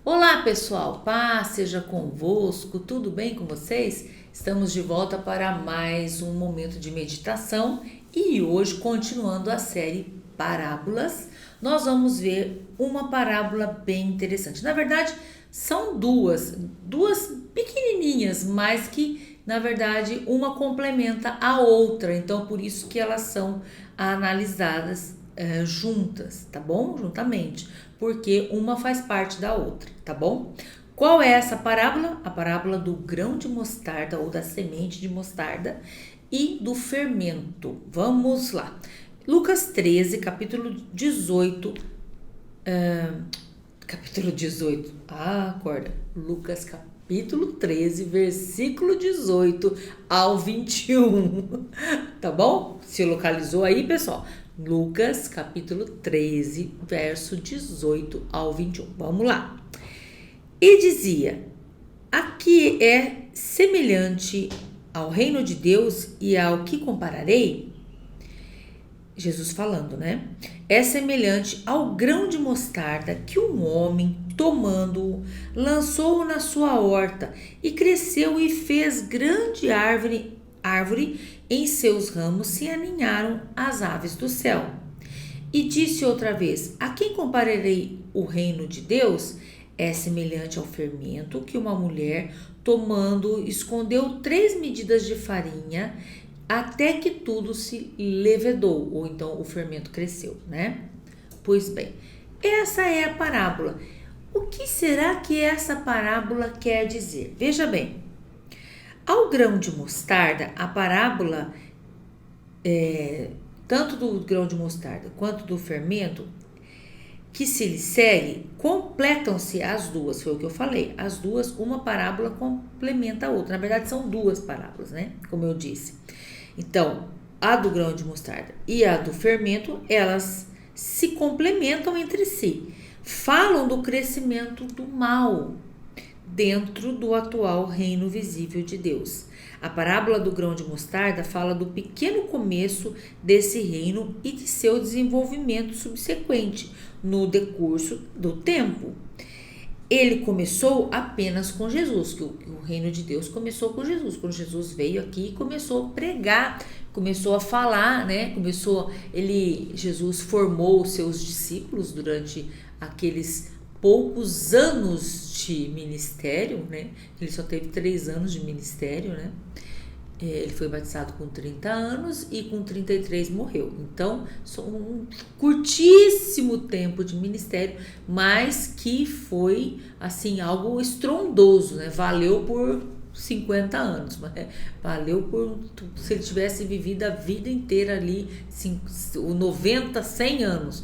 Olá pessoal, paz seja convosco, tudo bem com vocês? Estamos de volta para mais um momento de meditação e hoje, continuando a série Parábolas, nós vamos ver uma parábola bem interessante. Na verdade, são duas pequenininhas, mas que na verdade uma complementa a outra, então por isso que elas são analisadas juntas, tá bom? Juntamente, porque uma faz parte da outra, tá bom? Qual é essa parábola? A parábola do grão de mostarda ou da semente de mostarda e do fermento. Vamos lá. Lucas 13, capítulo 18. Capítulo 18. Acorda. Lucas capítulo 13, versículo 18 ao 21. Tá bom? Se localizou aí, pessoal? Lucas capítulo 13, verso 18 ao 21. Vamos lá. E dizia: aqui é semelhante ao reino de Deus e ao que compararei? Jesus falando, né? É semelhante ao grão de mostarda que um homem, tomando-o, lançou-o na sua horta e cresceu e fez grande árvore em seus ramos se aninharam as aves do céu. E disse outra vez: a quem compararei o reino de Deus? É semelhante ao fermento que uma mulher, tomando, escondeu 3 medidas de farinha até que tudo se levedou, ou então o fermento cresceu, né? Pois bem, essa é a parábola. O que será que essa parábola quer dizer? Veja bem, ao grão de mostarda, a parábola, tanto do grão de mostarda quanto do fermento, que se lhe segue, completam-se as duas, foi o que eu falei. As duas, uma parábola complementa a outra. Na verdade, são 2 parábolas, né? Como eu disse. Então, a do grão de mostarda e a do fermento, elas se complementam entre si. Falam do crescimento do mal dentro do atual reino visível de Deus. A parábola do grão de mostarda fala do pequeno começo desse reino e de seu desenvolvimento subsequente no decurso do tempo. Ele começou apenas com Jesus, que o reino de Deus começou com Jesus. Quando Jesus veio aqui e começou a pregar, começou a falar, né? Jesus formou os seus discípulos durante aqueles poucos anos de ministério, né? Ele só teve 3 anos de ministério, né? Ele foi batizado com 30 anos e com 33 morreu. Então, só um curtíssimo tempo de ministério, mas que foi, assim, algo estrondoso, né? Valeu por 50 anos, mas valeu por, se ele tivesse vivido a vida inteira ali, 90, 100 anos.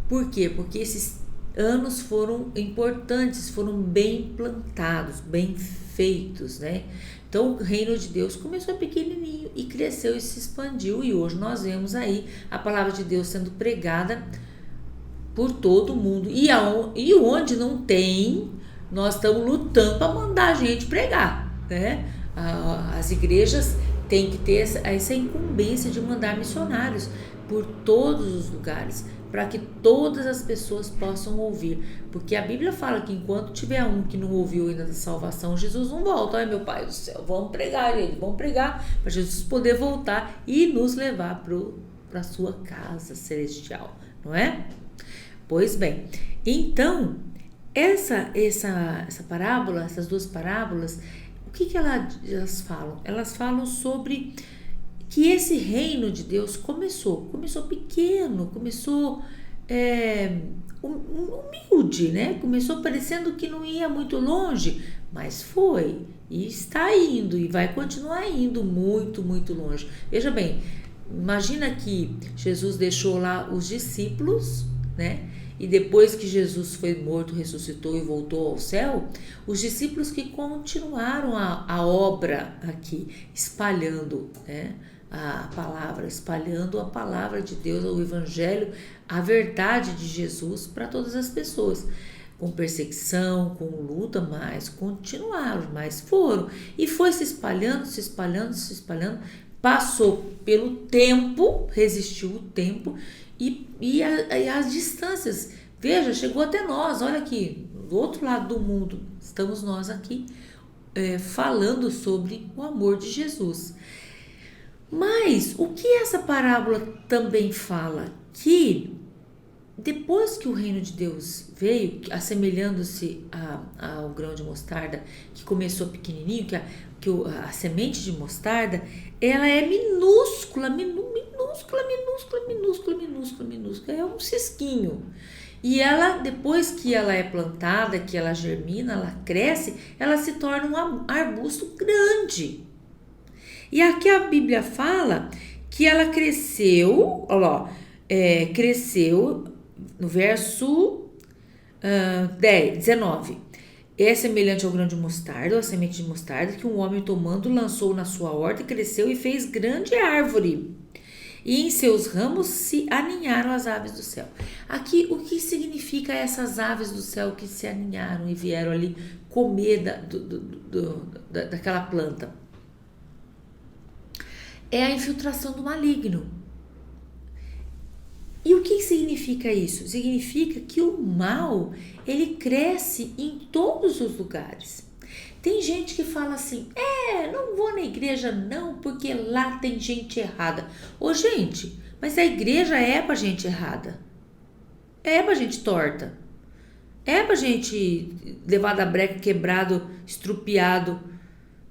Por quê? Porque esses anos foram importantes, foram bem plantados, bem feitos, né? Então o reino de Deus começou pequenininho e cresceu e se expandiu, e hoje nós vemos aí a palavra de Deus sendo pregada por todo mundo, e onde não tem, nós estamos lutando para mandar a gente pregar, né? As igrejas têm que ter essa incumbência de mandar missionários por todos os lugares, para que todas as pessoas possam ouvir, porque a Bíblia fala que enquanto tiver um que não ouviu ainda da salvação, Jesus não volta. Ai, meu Pai do céu, vamos pregar para Jesus poder voltar e nos levar para a sua casa celestial, não é? Pois bem, então essa parábola, essas 2 parábolas, o que elas falam? Elas falam sobre que esse reino de Deus começou pequeno, começou humilde, né? Começou parecendo que não ia muito longe, mas foi, e está indo, e vai continuar indo muito, muito longe. Veja bem, imagina que Jesus deixou lá os discípulos, né? E depois que Jesus foi morto, ressuscitou e voltou ao céu, os discípulos que continuaram a obra aqui, espalhando, né, a palavra, espalhando a palavra de Deus, o evangelho, a verdade de Jesus para todas as pessoas. Com perseguição, com luta, mas continuaram, mas foram. E foi se espalhando, passou pelo tempo, resistiu o tempo, e as distâncias Veja, chegou até nós, olha aqui, do outro lado do mundo, estamos nós aqui falando sobre o amor de Jesus. Mas o que essa parábola também fala? Que depois que o reino de Deus veio, assemelhando-se ao grão de mostarda, que começou pequenininho, a semente de mostarda, ela é minúscula, é um cisquinho. E ela, depois que ela é plantada, que ela germina, ela cresce, ela se torna um arbusto grande. E aqui a Bíblia fala que ela cresceu, cresceu no verso 19. É semelhante ao grão de mostarda, a semente de mostarda, que um homem tomando lançou na sua horta, cresceu e fez grande árvore. E em seus ramos se aninharam as aves do céu. Aqui, o que significa essas aves do céu que se aninharam e vieram ali comer daquela planta? É a infiltração do maligno. E o que significa isso? Significa que o mal, ele cresce em todos os lugares. Tem gente que fala assim, não vou na igreja não, porque lá tem gente errada. Ô gente, mas a igreja é pra gente errada. É pra gente torta. É pra gente levado a breca, quebrado, estrupiado.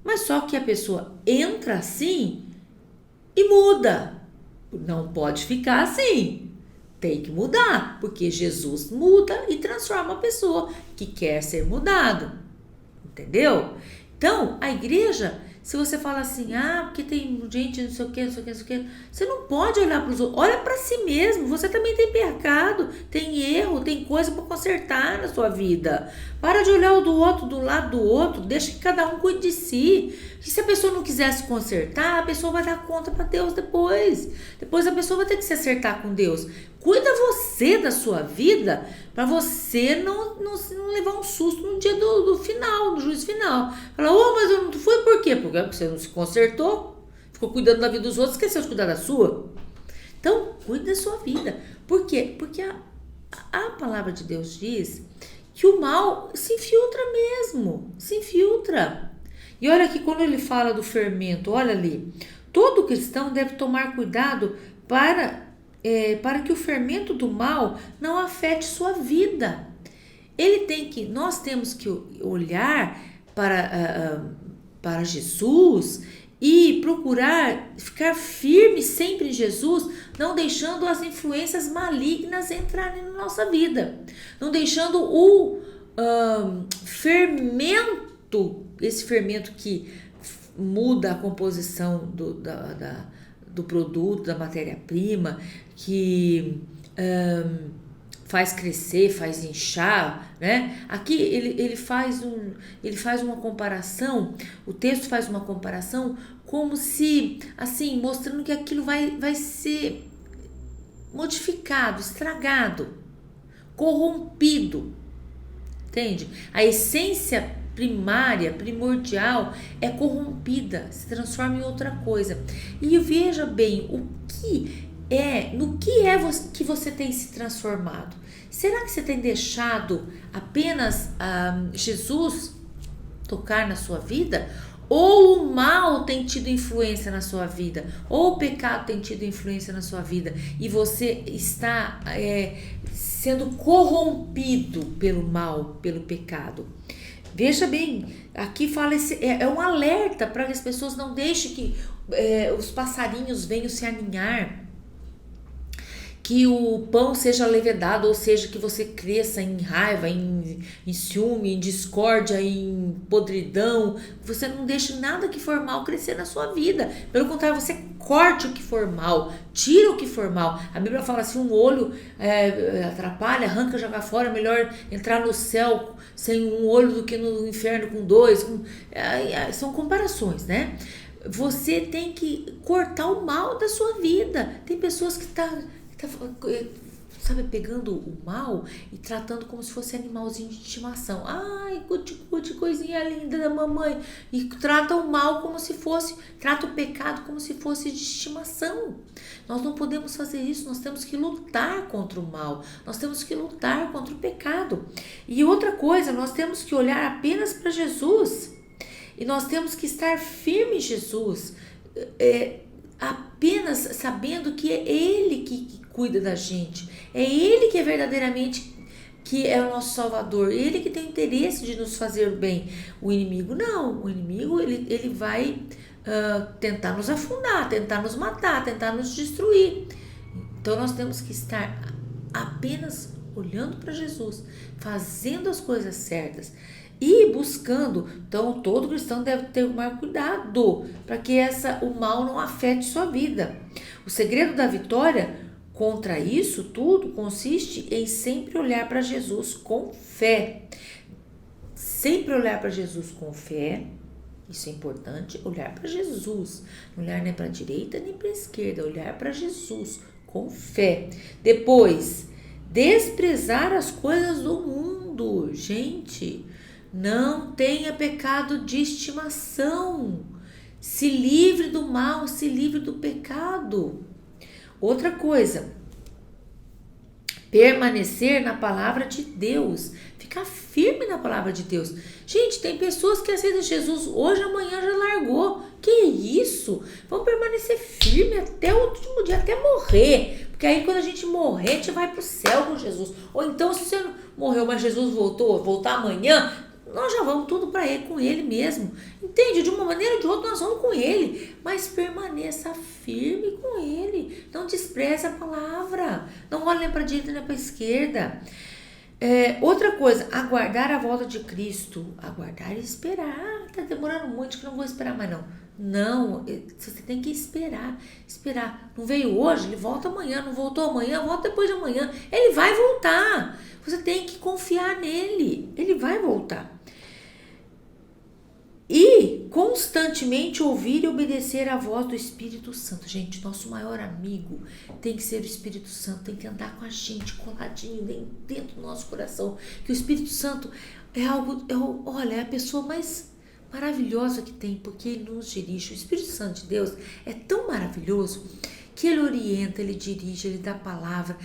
Mas só que a pessoa entra assim e muda. Não pode ficar assim. Tem que mudar, porque Jesus muda e transforma a pessoa que quer ser mudado. Entendeu? Então, a igreja, se você fala assim, porque tem gente não sei o que, você não pode olhar para os outros, olha para si mesmo, você também tem pecado, tem erro, tem coisa para consertar na sua vida. Para de olhar o do outro, do lado do outro, deixa que cada um cuide de si. E se a pessoa não quiser se consertar, a pessoa vai dar conta para Deus depois. Depois a pessoa vai ter que se acertar com Deus. Cuida você da sua vida, para você não levar um susto no dia do final, no juízo final. Fala, mas eu não fui por quê? Porque você não se consertou, ficou cuidando da vida dos outros, esqueceu de cuidar da sua. Então, cuide da sua vida. Por quê? Porque a palavra de Deus diz que o mal se infiltra mesmo, se infiltra. E olha aqui, quando ele fala do fermento, olha ali, todo cristão deve tomar cuidado para que o fermento do mal não afete sua vida. Nós temos que olhar para Jesus e procurar ficar firme sempre em Jesus, não deixando as influências malignas entrarem na nossa vida, não deixando o fermento, esse fermento que muda a composição do produto, da matéria-prima, que faz crescer, faz inchar, né? Aqui ele faz uma comparação, o texto faz uma comparação como se, assim, mostrando que aquilo vai ser modificado, estragado, corrompido, entende? A essência primária, primordial, é corrompida, se transforma em outra coisa. E veja bem, no que que você tem se transformado? Será que você tem deixado apenas Jesus tocar na sua vida? Ou o mal tem tido influência na sua vida? Ou o pecado tem tido influência na sua vida? E você está sendo corrompido pelo mal, pelo pecado? Veja bem, aqui fala é um alerta para que as pessoas não deixem que os passarinhos venham se aninhar, que o pão seja levedado, ou seja, que você cresça em raiva, em ciúme, em discórdia, em podridão. Você não deixe nada que for mal crescer na sua vida. Pelo contrário, você corte o que for mal, tira o que for mal. A Bíblia fala assim, um olho atrapalha, arranca, joga fora, melhor entrar no céu sem um olho do que no inferno com dois. São comparações, né? Você tem que cortar o mal da sua vida. Tem pessoas que sabe, pegando o mal e tratando como se fosse animalzinho de estimação. Ai, cuti, coisinha linda da mamãe. E trata o mal como se fosse, trata o pecado como se fosse de estimação. Nós não podemos fazer isso, nós temos que lutar contra o mal, nós temos que lutar contra o pecado. E outra coisa, nós temos que olhar apenas para Jesus. E nós temos que estar firme em Jesus, apenas sabendo que é Ele que cuida da gente, é Ele que é verdadeiramente, que é o nosso Salvador, Ele que tem interesse de nos fazer o bem. O inimigo não, o inimigo ele vai tentar nos afundar, tentar nos matar, tentar nos destruir. Então nós temos que estar apenas olhando para Jesus, fazendo as coisas certas e buscando. Então todo cristão deve ter o maior cuidado para que o mal não afete sua vida. O segredo da vitória contra isso tudo consiste em sempre olhar para Jesus com fé. Sempre olhar para Jesus com fé. Isso é importante, olhar para Jesus. Não olhar nem para a direita nem para a esquerda, olhar para Jesus com fé. Depois, desprezar as coisas do mundo. Gente, não tenha pecado de estimação. Se livre do mal, se livre do pecado. Outra coisa, permanecer na palavra de Deus. Ficar firme na palavra de Deus. Gente, tem pessoas que aceitam Jesus hoje, amanhã já largou. Que isso? Vamos permanecer firme até o último dia, até morrer. Porque aí quando a gente morrer, a gente vai para o céu com Jesus. Ou então, se você morreu, mas Jesus voltar amanhã, nós já vamos tudo para ele, com ele mesmo. Entende? De uma maneira ou de outra nós vamos com ele. Mas permaneça firme com ele. Não despreze a palavra. Não olhe nem para a direita nem para a esquerda. Outra coisa, aguardar a volta de Cristo. Aguardar e esperar. Tá demorando muito, que não vou esperar mais não. Não, você tem que esperar. Não veio hoje, ele volta amanhã. Não voltou amanhã, volta depois de amanhã. Ele vai voltar. Você tem que confiar nele. Ele vai voltar. E constantemente ouvir e obedecer à voz do Espírito Santo. Gente, nosso maior amigo tem que ser o Espírito Santo, tem que andar com a gente, coladinho dentro do nosso coração. Que o Espírito Santo é a pessoa mais maravilhosa que tem, porque ele nos dirige. O Espírito Santo de Deus é tão maravilhoso que ele orienta, ele dirige, ele dá palavra,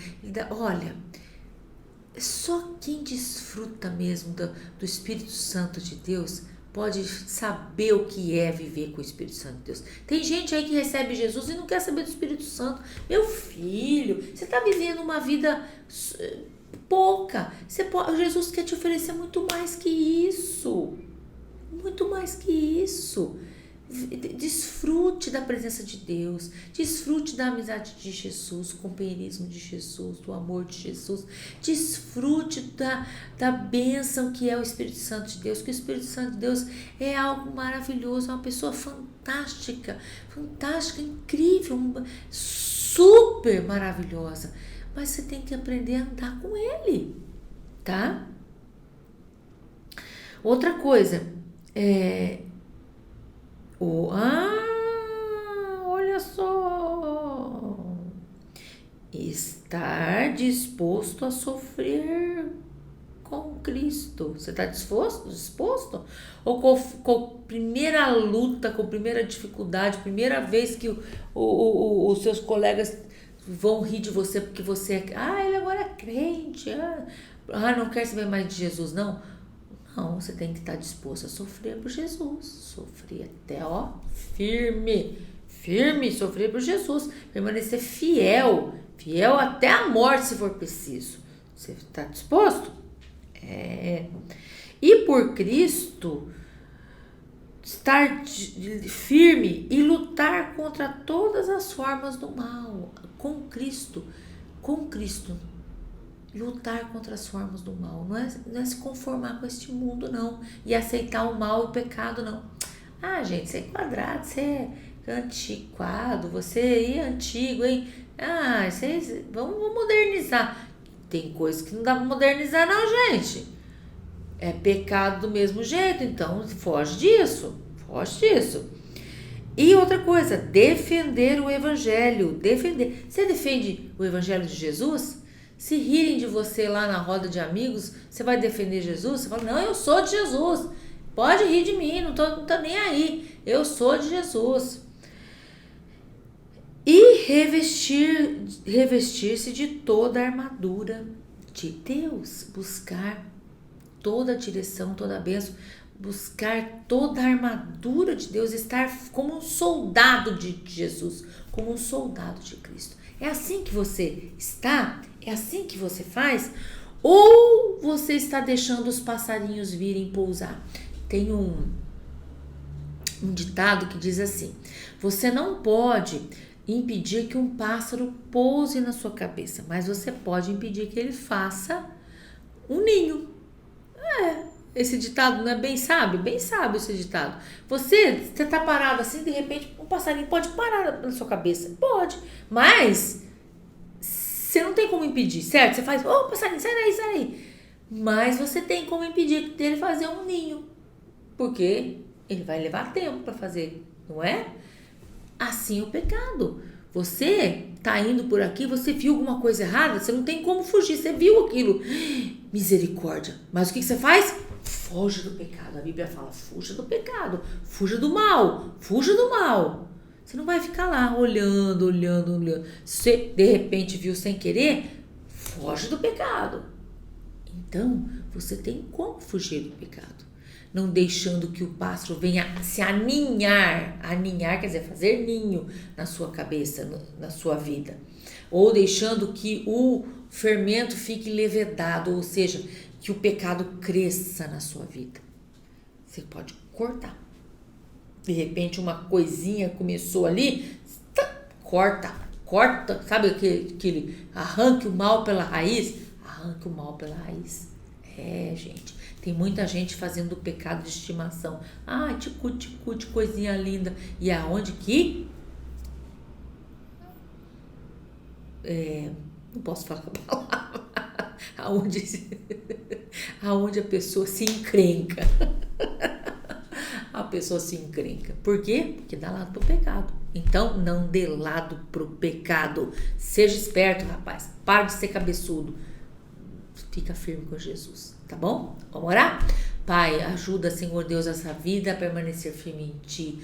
só quem desfruta mesmo do Espírito Santo de Deus pode saber o que é viver com o Espírito Santo de Deus. Tem gente aí que recebe Jesus e não quer saber do Espírito Santo. Meu filho, você está vivendo uma vida pouca. Jesus quer te oferecer muito mais que isso. Muito mais que isso. Desfrute da presença de Deus, desfrute da amizade de Jesus, do companheirismo de Jesus, do amor de Jesus, desfrute da bênção que é o Espírito Santo de Deus, que o Espírito Santo de Deus é algo maravilhoso, é uma pessoa fantástica, incrível, super maravilhosa, mas você tem que aprender a andar com ele, tá? Outra coisa, olha só, estar disposto a sofrer com Cristo. Você está disposto? Ou com a primeira luta, com a primeira dificuldade, primeira vez que os seus colegas vão rir de você porque você ele agora é crente, não quer saber mais de Jesus, não. Não, você tem que estar disposto a sofrer por Jesus. Sofrer até, firme, sofrer por Jesus. Permanecer fiel até a morte, se for preciso. Você está disposto? E por Cristo, estar firme e lutar contra todas as formas do mal. Com Cristo. Lutar contra as formas do mal, não é se conformar com este mundo, não, e aceitar o mal e o pecado, não. Gente, você é quadrado, você é antiquado, você é antigo, hein? Vamos modernizar. Tem coisas que não dá pra modernizar, não, gente. É pecado do mesmo jeito, então foge disso. E outra coisa, defender o Evangelho. Você defende o Evangelho de Jesus? Se rirem de você lá na roda de amigos, você vai defender Jesus? Você fala, não, eu sou de Jesus. Pode rir de mim, não tô nem aí. Eu sou de Jesus. E revestir-se de toda a armadura de Deus. Buscar toda a direção, toda a bênção. Buscar toda a armadura de Deus. Estar como um soldado de Jesus. Como um soldado de Cristo. É assim que você está? É assim que você faz? Ou você está deixando os passarinhos virem pousar? Tem um ditado que diz assim: você não pode impedir que um pássaro pouse na sua cabeça, mas você pode impedir que ele faça um ninho. Esse ditado não é bem sábio? Bem sábio esse ditado. Você tá parado assim, de repente um passarinho pode parar na sua cabeça. Pode, mas você não tem como impedir, certo? Você faz, passarinho, sai daí, sai daí. Mas você tem como impedir dele fazer um ninho. Porque ele vai levar tempo para fazer, não é? Assim é o pecado. Você tá indo por aqui, você viu alguma coisa errada, você não tem como fugir, você viu aquilo. Misericórdia. Mas o que você faz? Foge do pecado. A Bíblia fala, fuja do pecado, fuja do mal, fuja do mal. Você não vai ficar lá olhando. Você de repente viu sem querer, foge do pecado. Então, você tem como fugir do pecado. Não deixando que o pássaro venha se aninhar. Aninhar quer dizer fazer ninho na sua cabeça, na sua vida. Ou deixando que o fermento fique levedado, ou seja, que o pecado cresça na sua vida. Você pode cortar. De repente uma coisinha começou ali, corta, sabe aquele arranque o mal pela raiz? Arranque o mal pela raiz. Gente, tem muita gente fazendo o pecado de estimação. Ticute, coisinha linda. E aonde que? Não posso falar a palavra. Aonde a pessoa se encrenca. A pessoa se encrenca. Por quê? Porque dá lado pro pecado. Então, não dê lado pro pecado. Seja esperto, rapaz. Para de ser cabeçudo. Fica firme com Jesus, tá bom? Vamos orar? Pai, ajuda, Senhor Deus, essa vida a permanecer firme em Ti.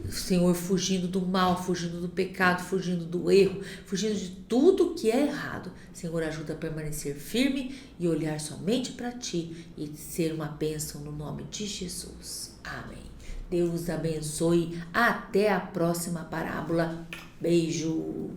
Senhor, fugindo do mal, fugindo do pecado, fugindo do erro, fugindo de tudo que é errado. Senhor, ajuda a permanecer firme e olhar somente para Ti e ser uma bênção no nome de Jesus. Amém. Deus abençoe. Até a próxima parábola. Beijo.